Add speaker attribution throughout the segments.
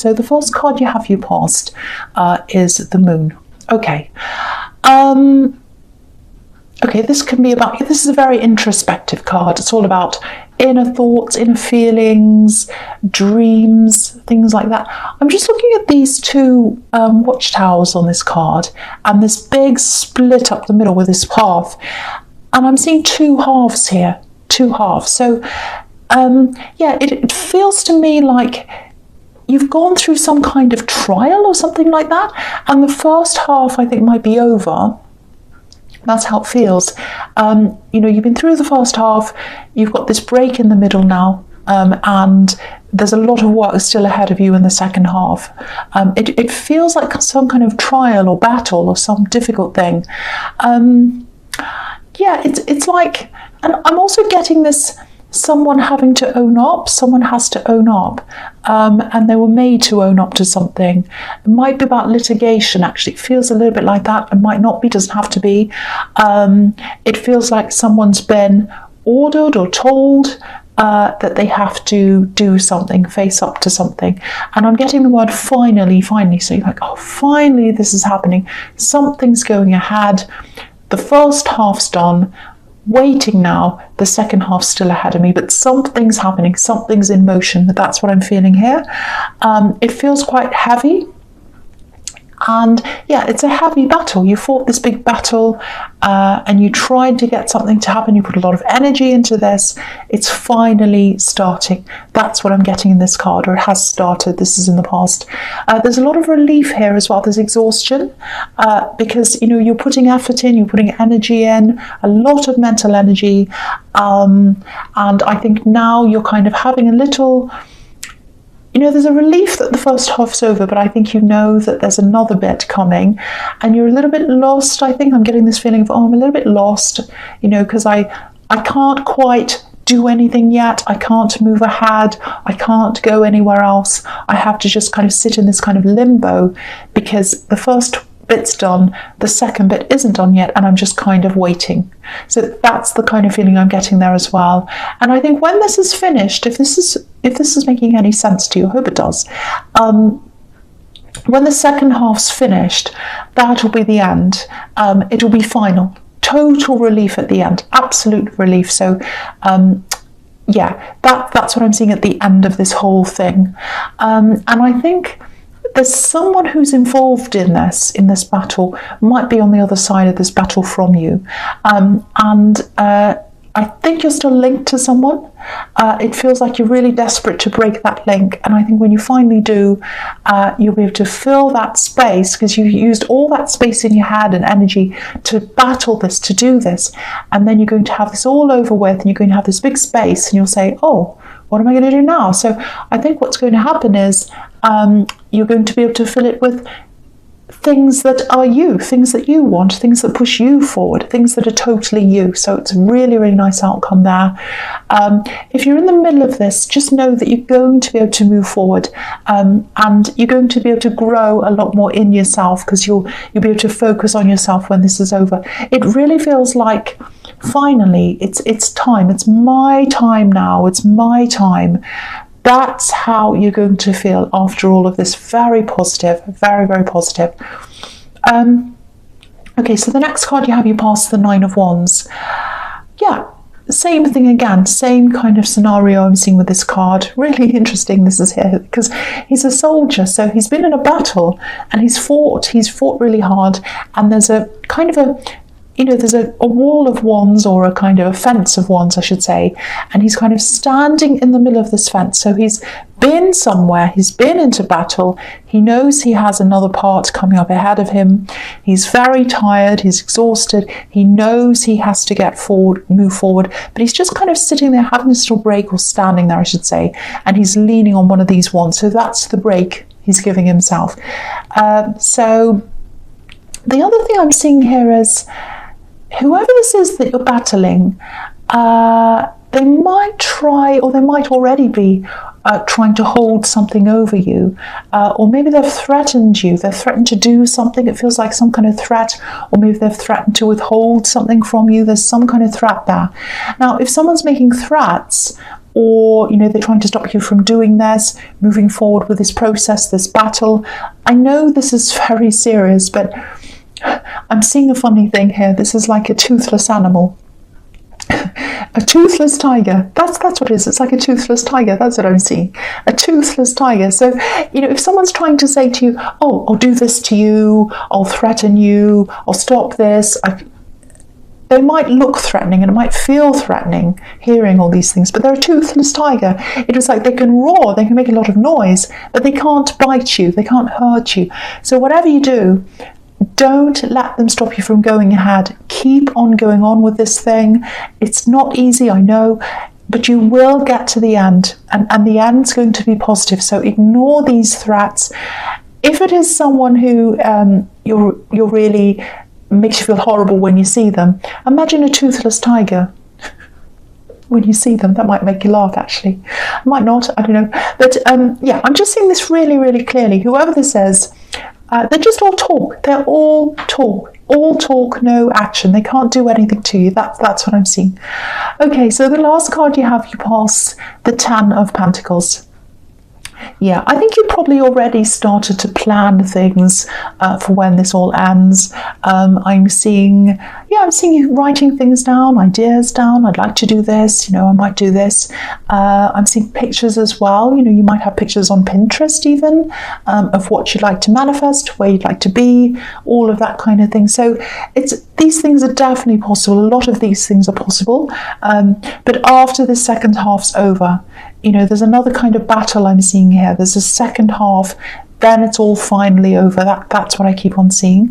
Speaker 1: So the first card you have you passed is the Moon. Okay. Okay, this can be about, this is a very introspective card. It's all about inner thoughts, inner feelings, dreams, things like that. I'm just looking at these two watchtowers on this card and this big split up the middle with this path. And I'm seeing two halves here, two halves. So, yeah, it feels to me like you've gone through some kind of trial or something like that. And the first half, I think, might be over. That's how it feels. You know, you've been through the first half, you've got this break in the middle now, and there's a lot of work still ahead of you in the second half. It feels like some kind of trial or battle or some difficult thing. Yeah, it's like, and I'm also getting this, someone having to own up, someone has to own up, and they were made to own up to something. It might be about litigation, actually. It feels a little bit like that. It might not be, doesn't have to be. It feels like someone's been ordered or told that they have to do something, face up to something. And I'm getting the word finally, finally. So you're like, oh, finally this is happening. Something's going ahead. The first half's done. Waiting now, the second half still ahead of me, but something's happening, something's in motion. That's what I'm feeling here. It feels quite heavy, and yeah, it's a heavy battle. You fought this big battle and you tried to get something to happen. You put a lot of energy into this. It's finally starting. That's what I'm getting in this card, or it has started. This is in the past. There's a lot of relief here as well. There's exhaustion because, you know, you're putting effort in, you're putting energy in, a lot of mental energy, and I think now you're kind of having a little, you know, there's a relief that the first half's over, but I think you know that there's another bit coming and you're a little bit lost. I think I'm getting this feeling of, oh, I'm a little bit lost, you know, because I can't quite do anything yet. I can't move ahead. I can't go anywhere else. I have to just kind of sit in this kind of limbo because the first bit's done, the second bit isn't done yet, and I'm just kind of waiting. So that's the kind of feeling I'm getting there as well. And I think when this is finished, if this is making any sense to you, I hope it does. When the second half's finished, that will be the end. It will be final. Total relief at the end, absolute relief. So yeah, that's what I'm seeing at the end of this whole thing. And I think there's someone who's involved in this battle, might be on the other side of this battle from you. I think you're still linked to someone. It feels like you're really desperate to break that link. And I think when you finally do, you'll be able to fill that space because you used all that space in your head and energy to battle this, to do this. And then you're going to have this all over with and you're going to have this big space and you'll say, oh, what am I going to do now? So I think what's going to happen is you're going to be able to fill it with things that are you, things that you want, things that push you forward, things that are totally you. So it's a really, really nice outcome there. If you're in the middle of this, just know that you're going to be able to move forward and you're going to be able to grow a lot more in yourself because you'll be able to focus on yourself when this is over. It really feels like finally it's time. It's my time now. It's my time. That's how you're going to feel after all of this. Very positive, very, very positive. Okay, so the next card you have, you pass the Nine of Wands. Yeah, same thing again, same kind of scenario I'm seeing with this card. Really interesting this is here because he's a soldier, so he's been in a battle and he's fought really hard, and there's a kind of a, you know, there's a wall of wands, or a kind of a fence of wands, I should say, and he's kind of standing in the middle of this fence. So he's been somewhere, he's been into battle, he knows he has another part coming up ahead of him, he's very tired, he's exhausted, he knows he has to get forward, move forward, but he's just kind of sitting there having this little break, or standing there I should say, and he's leaning on one of these wands. So that's the break he's giving himself. So the other thing I'm seeing here is whoever this is that you're battling, they might try, or they might already be trying to hold something over you, or maybe they've threatened you. They've threatened to do something. It feels like some kind of threat, or maybe they've threatened to withhold something from you. There's some kind of threat there. Now, if someone's making threats, or they're trying to stop you from doing this, moving forward with this process, this battle. I know this is very serious, but I'm seeing a funny thing here. This is like a toothless animal. A toothless tiger. That's what it is. It's like a toothless tiger. That's what I'm seeing. A toothless tiger. So, if someone's trying to say to you, oh, I'll do this to you, I'll threaten you, I'll stop this, they might look threatening and it might feel threatening hearing all these things, but they're a toothless tiger. It is like they can roar, they can make a lot of noise, but they can't bite you, they can't hurt you. So whatever you do, don't let them stop you from going ahead. Keep on going on with this thing. It's not easy, I know, but you will get to the end, and the end's going to be positive. So ignore these threats. If it is someone who you're really makes you feel horrible when you see them, imagine a toothless tiger. When you see them, that might make you laugh, actually. Might not, I don't know. But yeah, I'm just seeing this really, really clearly. Whoever this is, they're just all talk. They're all talk. All talk, no action. They can't do anything to you. That's what I'm seeing. Okay, so the last card you have, you pass the 10 of Pentacles. Yeah, I think you probably already started to plan things for when this all ends. I'm seeing you writing things down, ideas down. I'd like to do this, I might do this. I'm seeing pictures as well. You might have pictures on Pinterest even of what you'd like to manifest, where you'd like to be, all of that kind of thing. So these things are definitely possible. A lot of these things are possible. But after the second half's over, there's another kind of battle I'm seeing here. There's a second half, then it's all finally over. That's what I keep on seeing.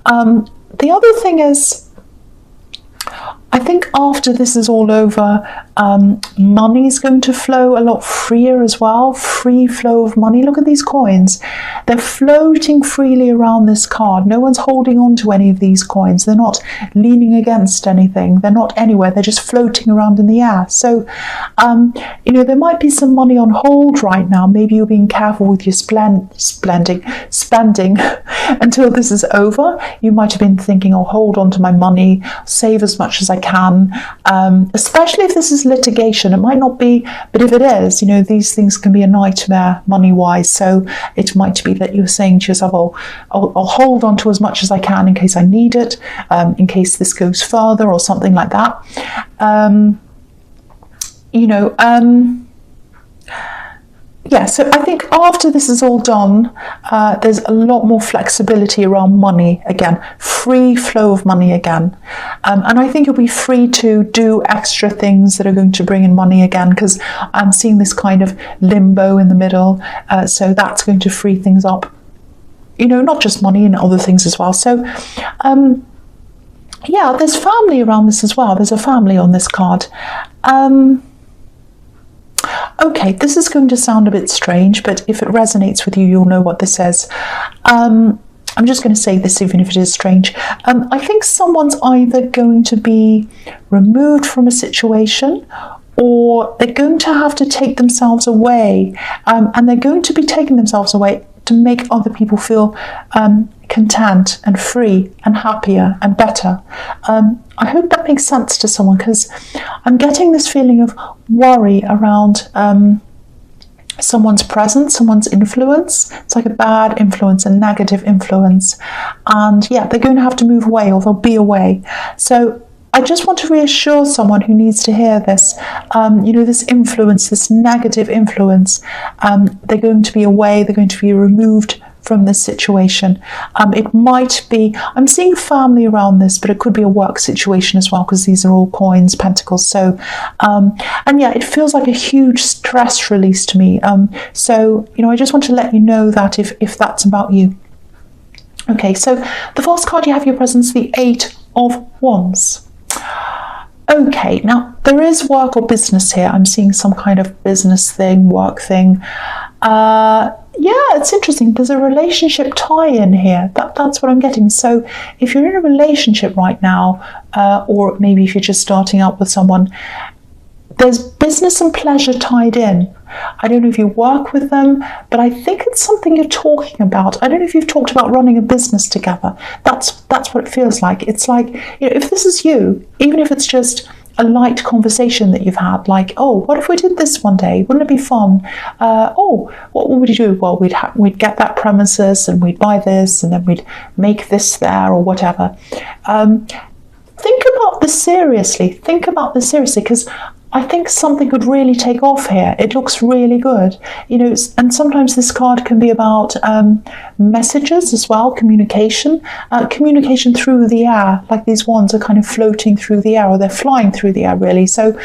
Speaker 1: The other thing is, I think after this is all over, money's going to flow a lot freer as well. Free flow of money. Look at these coins. They're floating freely around this card. No one's holding on to any of these coins. They're not leaning against anything. They're not anywhere. They're just floating around in the air. So, there might be some money on hold right now. Maybe you're being careful with your spending until this is over. You might have been thinking, oh, hold on to my money, save as much as I can, especially if this is litigation. It might not be, but if it is, these things can be a nightmare money-wise. So it might be that you're saying to yourself, oh, I'll hold on to as much as I can in case I need it, in case this goes further or something like that. Yeah, so I think after this is all done, there's a lot more flexibility around money again, free flow of money again. And I think you'll be free to do extra things that are going to bring in money again, because I'm seeing this kind of limbo in the middle. So that's going to free things up, not just money and other things as well. So, yeah, there's family around this as well. There's a family on this card. Okay, this is going to sound a bit strange, but if it resonates with you, you'll know what this is. I'm just going to say this even if it is strange. I think someone's either going to be removed from a situation, or they're going to have to take themselves away, and they're going to be taking themselves away to make other people feel content and free and happier and better. I hope that makes sense to someone, because I'm getting this feeling of worry around someone's presence, someone's influence. It's like a bad influence, a negative influence. And yeah, they're going to have to move away, or they'll be away. So I just want to reassure someone who needs to hear this, this influence, this negative influence, they're going to be away, they're going to be removed from this situation. It might be, I'm seeing family around this, but it could be a work situation as well, because these are all coins, pentacles. So, and yeah, it feels like a huge stress release to me. So, I just want to let you know that if that's about you. Okay, so the first card you have your presence, the 8 of Wands. Okay, now there is work or business here. I'm seeing some kind of business thing, work thing. Yeah, it's interesting. There's a relationship tie-in here. That's what I'm getting. So if you're in a relationship right now, or maybe if you're just starting out with someone, there's business and pleasure tied in. I don't know if you work with them, but I think it's something you're talking about. I don't know if you've talked about running a business together. That's what it feels like. It's like, if this is you, even if it's just a light conversation that you've had, like, oh, what if we did this one day? Wouldn't it be fun? Oh, what would we do? Well, we'd get that premises and we'd buy this and then we'd make this there or whatever. Think about this seriously. Think about this seriously, because I think something could really take off here. It looks really good, you know. And sometimes this card can be about messages as well, communication through the air. Like these wands are kind of floating through the air, or they're flying through the air, really. So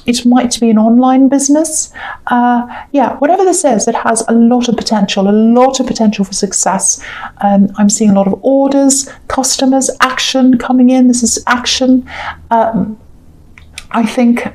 Speaker 1: it might be an online business. Yeah, whatever this is, it has a lot of potential for success. I'm seeing a lot of orders, customers, action coming in. This is action. I think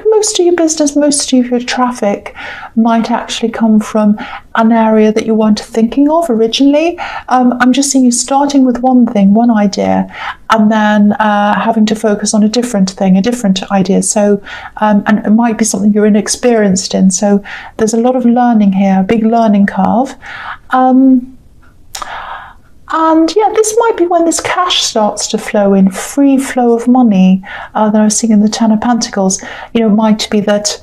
Speaker 1: most of your business, most of your traffic might actually come from an area that you weren't thinking of originally. I'm just seeing you starting with one thing, one idea, and then having to focus on a different thing, a different idea. So, and it might be something you're inexperienced in. So there's a lot of learning here, a big learning curve. And yeah, this might be when this cash starts to flow in, free flow of money that I was seeing in the Ten of Pentacles. You know, it might be that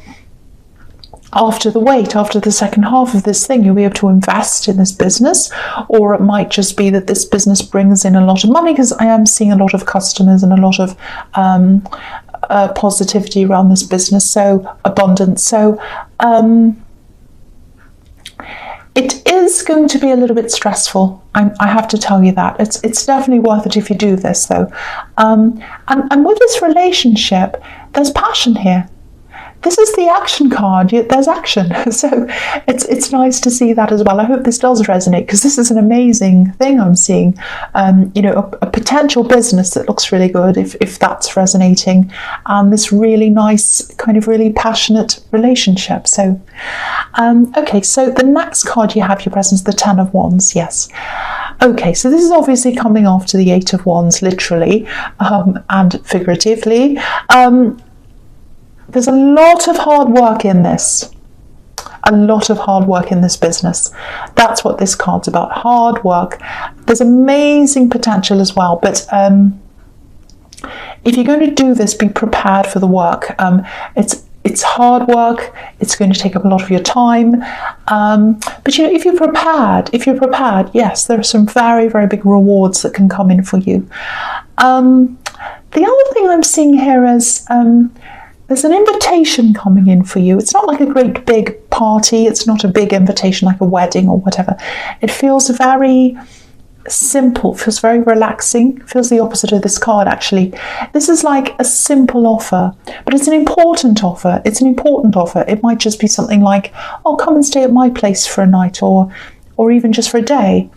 Speaker 1: after the second half of this thing, you'll be able to invest in this business, or it might just be that this business brings in a lot of money, because I am seeing a lot of customers and a lot of positivity around this business, so abundance. So it is going to be a little bit stressful. I have to tell you that. It's definitely worth it if you do this, though. And with this relationship, there's passion here. This is the action card. There's action. So it's nice to see that as well. I hope this does resonate, because this is an amazing thing I'm seeing. You know, a potential business that looks really good, if that's resonating, and this really nice, kind of really passionate relationship. So, okay, so the next card you have, your presence, the Ten of Wands. Yes. Okay, so this is obviously coming after the Eight of Wands, literally and figuratively. There's a lot of hard work in this. A lot of hard work in this business. That's what this card's about, hard work. There's amazing potential as well, but if you're going to do this, be prepared for the work. It's hard work. It's going to take up a lot of your time. But you know, if you're prepared, yes, there are some very, very big rewards that can come in for you. The other thing I'm seeing here is there's an invitation coming in for you. It's not like a great big party. It's not a big invitation like a wedding or whatever. It feels very simple, feels very relaxing, feels the opposite of this card, actually. This is like a simple offer, but it's an important offer. It's an important offer. It might just be something like, oh, come and stay at my place for a night, or even just for a day.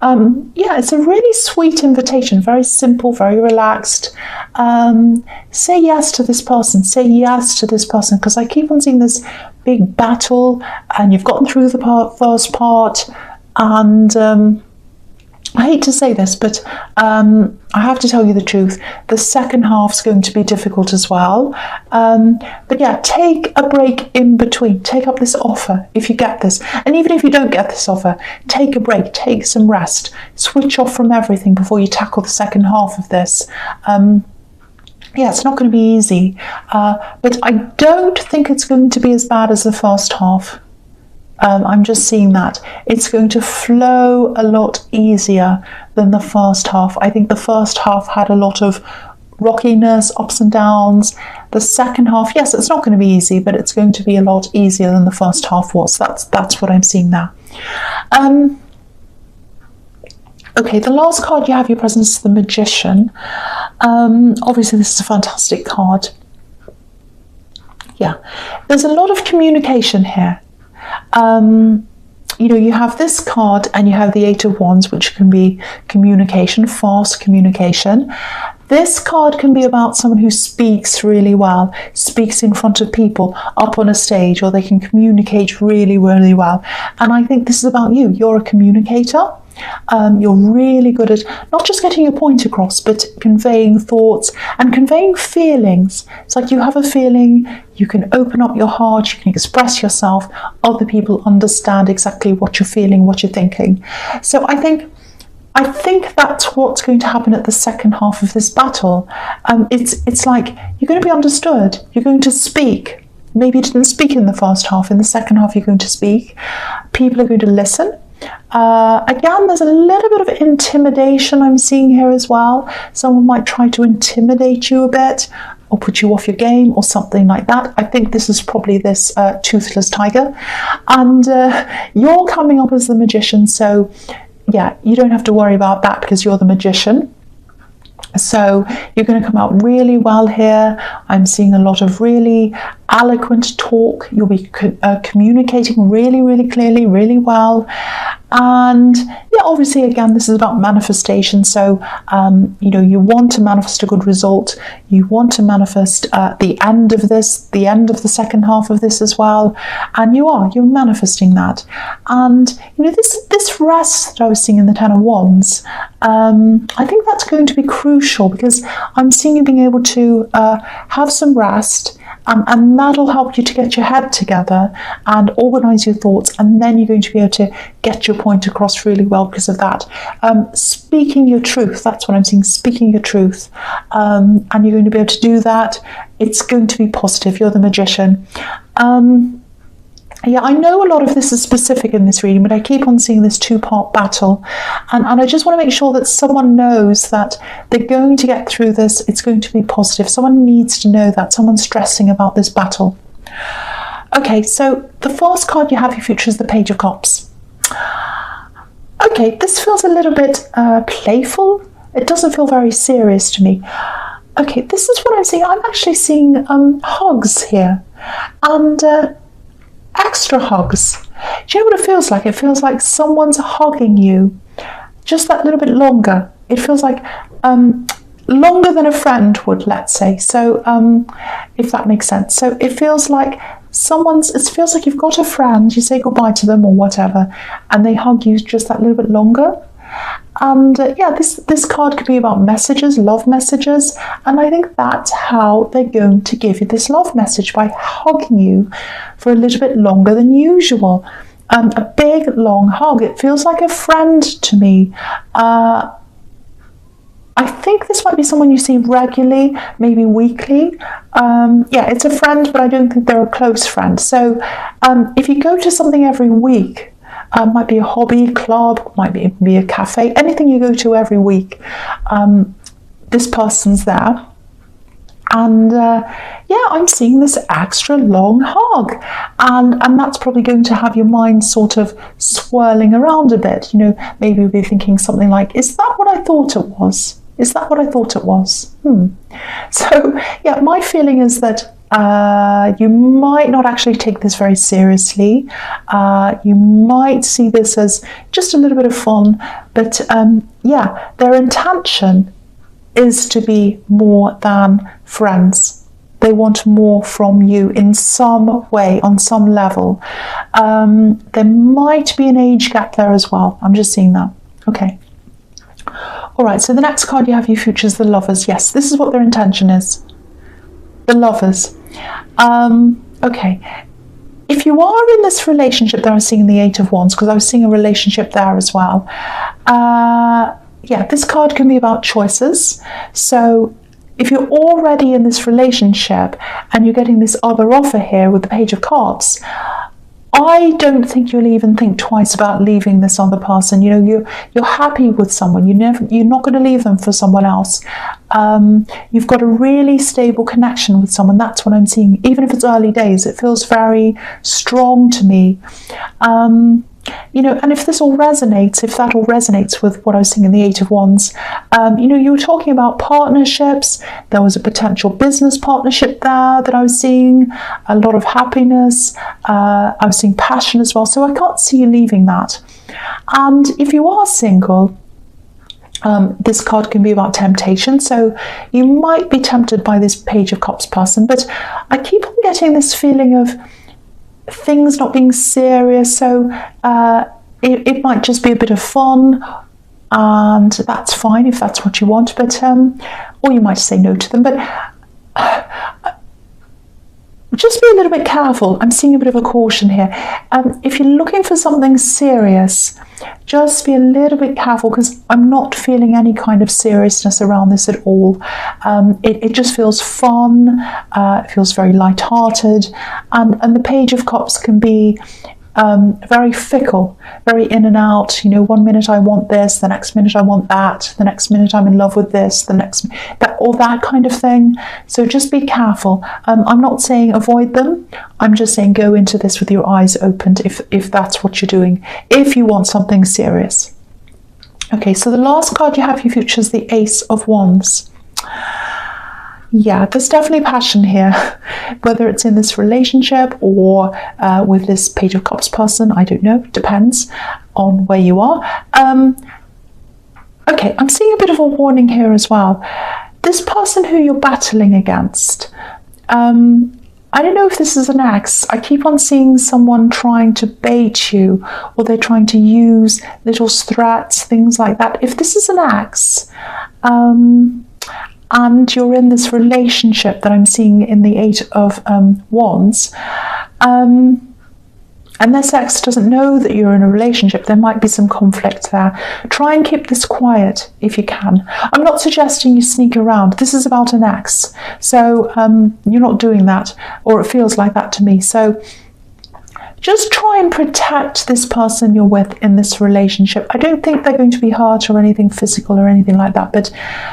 Speaker 1: Yeah, it's a really sweet invitation, very simple, very relaxed. Say yes to this person, because I keep on seeing this big battle, and you've gotten through the first part, and I hate to say this, but I have to tell you the truth. The second half's going to be difficult as well. But yeah, take a break in between. Take up this offer if you get this. And even if you don't get this offer, take a break, take some rest. Switch off from everything before you tackle the second half of this. Yeah, it's not going to be easy. But I don't think it's going to be as bad as the first half. I'm just seeing that. It's going to flow a lot easier than the first half. I think the first half had a lot of rockiness, ups and downs. The second half, yes, it's not going to be easy, but it's going to be a lot easier than the first half was. That's what I'm seeing now. Okay, the last card you have, your presence, is the Magician. Obviously, this is a fantastic card. Yeah, there's a lot of communication here. You know, you have this card and you have the Eight of Wands, which can be communication, fast communication. This card can be about someone who speaks really well, speaks in front of people, up on a stage, or they can communicate really, really well. And I think this is about you. You're a communicator. You're really good at not just getting your point across, but conveying thoughts and conveying feelings. It's like you have a feeling, you can open up your heart, you can express yourself, other people understand exactly what you're feeling, what you're thinking. So I think I think that's what's going to happen at the second half of this battle. It's like you're going to be understood. You're going to speak. Maybe you didn't speak in the first half. In the second half, you're going to speak. People are going to listen. Again, there's a little bit of intimidation I'm seeing here as well. Someone might try to intimidate you a bit or put you off your game or something like that. I think this is probably this toothless tiger. And you're coming up as the magician, so yeah, you don't have to worry about that because you're the magician. So you're going to come out really well here. I'm seeing a lot of really eloquent talk. You'll be communicating really, really clearly, really well. And yeah, obviously, again, this is about manifestation. So, you know, you want to manifest a good result. You want to manifest the end of this, the end of the second half of this as well. And you're manifesting that. And, you know, this rest that I was seeing in the Ten of Wands, I think that's going to be crucial because I'm seeing you being able to have some rest. And that'll help you to get your head together and organise your thoughts, and then you're going to be able to get your point across really well because of that. Speaking your truth, that's what I'm seeing, speaking your truth. And you're going to be able to do that. It's going to be positive. You're the magician. Yeah, I know a lot of this is specific in this reading, but I keep on seeing this two-part battle. And I just want to make sure that someone knows that they're going to get through this. It's going to be positive. Someone needs to know that. Someone's stressing about this battle. Okay, so the first card you have your future is the Page of Cups. Okay, this feels a little bit playful. It doesn't feel very serious to me. Okay, this is what I'm seeing. I'm actually seeing hugs here. And extra hugs. Do you know what it feels like? It feels like someone's hugging you just that little bit longer. It feels like longer than a friend would, let's say. So if that makes sense. So it feels like it feels like you've got a friend, you say goodbye to them or whatever, and they hug you just that little bit longer. And yeah, this card could be about messages, love messages, and I think that's how they're going to give you this love message, by hugging you for a little bit longer than usual. A big long hug. It feels like a friend to me. I think this might be someone you see regularly, maybe weekly. Yeah, it's a friend, but I don't think they're a close friend. So if you go to something every week, might be a hobby club, might be a cafe, anything you go to every week, this person's there. And yeah, I'm seeing this extra long hug, and that's probably going to have your mind sort of swirling around a bit. You know, maybe you'll be thinking something like, is that what I thought it was? Is that what I thought it was? So yeah, my feeling is that you might not actually take this very seriously. You might see this as just a little bit of fun, but yeah, their intention is to be more than friends. They want more from you in some way, on some level. There might be an age gap there as well. I'm just seeing that. Okay. All right, so the next card you have your future is the Lovers. Yes, this is what their intention is. The Lovers. Okay. If you are in this relationship that I was seeing the Eight of Wands, because I was seeing a relationship there as well. Yeah, this card can be about choices. So if you're already in this relationship and you're getting this other offer here with the Page of Cups, I don't think you'll even think twice about leaving this other person. You know, you're happy with someone. You're not going to leave them for someone else. You've got a really stable connection with someone. That's what I'm seeing. Even if it's early days, it feels very strong to me. You know, and if this all resonates, if that all resonates with what I was seeing in the Eight of Wands, you know, you were talking about partnerships. There was a potential business partnership there that I was seeing, a lot of happiness. I was seeing passion as well. So I can't see you leaving that. And if you are single, this card can be about temptation. So you might be tempted by this Page of Cups person, but I keep on getting this feeling of things not being serious, so it might just be a bit of fun, and that's fine if that's what you want, but or you might say no to them, but just be a little bit careful. I'm seeing a bit of a caution here. If you're looking for something serious, just be a little bit careful, because I'm not feeling any kind of seriousness around this at all. It just feels fun, it feels very light-hearted, and the Page of Cups can be very fickle, very in and out. You know, one minute I want this, the next minute I want that, the next minute I'm in love with this, the next that, all that kind of thing. So just be careful. I'm not saying avoid them. I'm just saying go into this with your eyes opened if that's what you're doing, if you want something serious. Okay, so the last card you have for your future is the Ace of Wands. Yeah, there's definitely passion here, whether it's in this relationship or with this Page of Cups person. I don't know, depends on where you are. Okay, I'm seeing a bit of a warning here as well. This person who you're battling against, I don't know if this is an ex. I keep on seeing someone trying to bait you, or they're trying to use little threats, things like that. If this is an ex, and you're in this relationship that I'm seeing in the Eight of Wands, and this ex doesn't know that you're in a relationship, there might be some conflict there. Try and keep this quiet if you can. I'm not suggesting you sneak around. This is about an ex, so you're not doing that, or it feels like that to me. So just try and protect this person you're with in this relationship. I don't think they're going to be hurt or anything physical or anything like that, but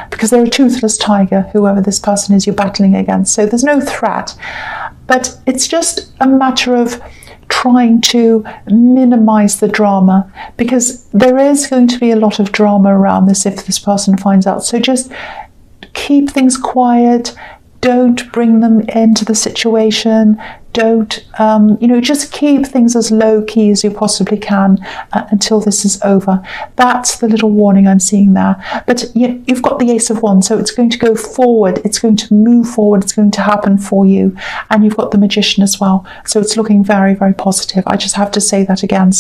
Speaker 1: because they're a toothless tiger, whoever this person is you're battling against. So there's no threat, but it's just a matter of trying to minimize the drama, because there is going to be a lot of drama around this if this person finds out. So just keep things quiet. Don't bring them into the situation. Don't, just keep things as low key as you possibly can until this is over. That's the little warning I'm seeing there. But you've got the Ace of Wands, so it's going to go forward. It's going to move forward. It's going to happen for you. And you've got the Magician as well. So it's looking very, very positive. I just have to say that again.